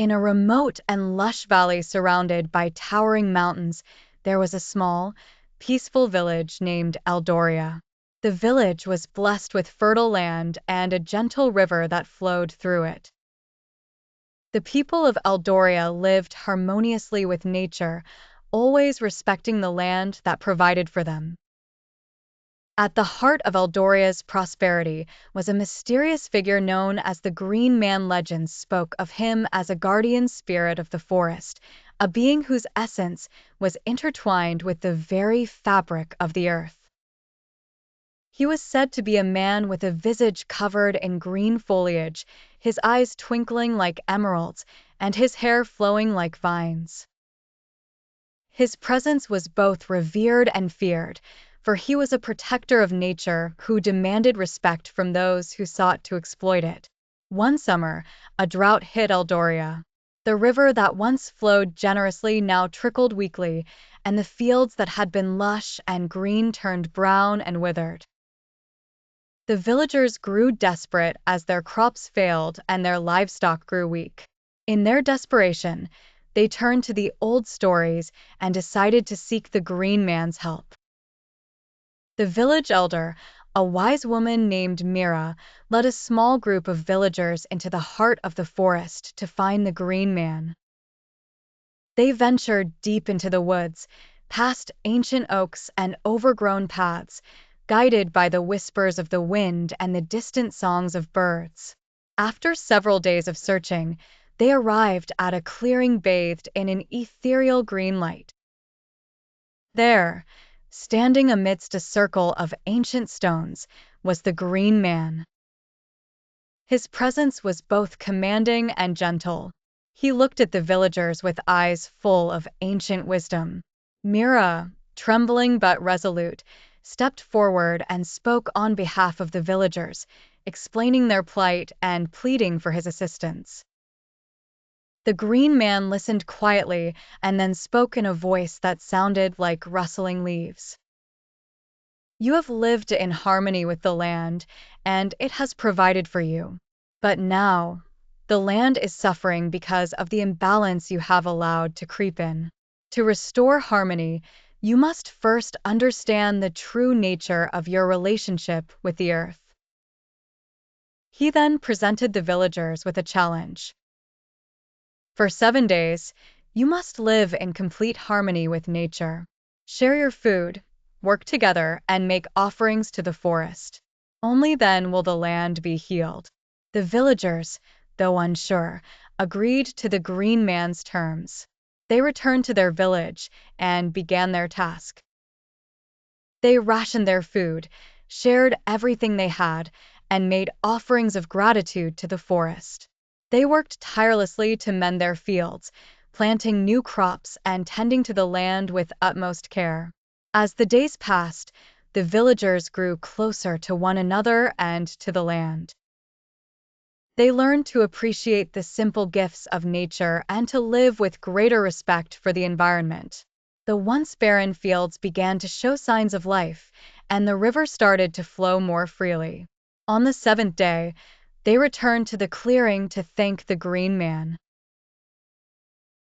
In a remote and lush valley surrounded by towering mountains, there was a small, peaceful village named Eldoria. The village was blessed with fertile land and a gentle river that flowed through it. The people of Eldoria lived harmoniously with nature, always respecting the land that provided for them. At the heart of Eldoria's prosperity was a mysterious figure known as the Green Man. Legends spoke of him as a guardian spirit of the forest, a being whose essence was intertwined with the very fabric of the earth. He was said to be a man with a visage covered in green foliage, his eyes twinkling like emeralds, and his hair flowing like vines. His presence was both revered and feared, for he was a protector of nature who demanded respect from those who sought to exploit it. One summer, a drought hit Eldoria. The river that once flowed generously now trickled weakly, and the fields that had been lush and green turned brown and withered. The villagers grew desperate as their crops failed and their livestock grew weak. In their desperation, they turned to the old stories and decided to seek the Green Man's help. The village elder, a wise woman named Mira, led a small group of villagers into the heart of the forest to find the Green Man. They ventured deep into the woods, past ancient oaks and overgrown paths, guided by the whispers of the wind and the distant songs of birds. After several days of searching, they arrived at a clearing bathed in an ethereal green light. There, standing amidst a circle of ancient stones, was the Green Man. His presence was both commanding and gentle. He looked at the villagers with eyes full of ancient wisdom. Mira, trembling but resolute, stepped forward and spoke on behalf of the villagers, explaining their plight and pleading for his assistance. The Green Man listened quietly and then spoke in a voice that sounded like rustling leaves. You have lived in harmony with the land, and it has provided for you. But now, the land is suffering because of the imbalance you have allowed to creep in. To restore harmony, you must first understand the true nature of your relationship with the earth. He then presented the villagers with a challenge. For 7 days, you must live in complete harmony with nature. Share your food, work together, and make offerings to the forest. Only then will the land be healed. The villagers, though unsure, agreed to the Green Man's terms. They returned to their village and began their task. They rationed their food, shared everything they had, and made offerings of gratitude to the forest. They worked tirelessly to mend their fields, planting new crops and tending to the land with utmost care. As the days passed, the villagers grew closer to one another and to the land. They learned to appreciate the simple gifts of nature and to live with greater respect for the environment. The once barren fields began to show signs of life, and the river started to flow more freely. On the 7th day, they returned to the clearing to thank the Green Man.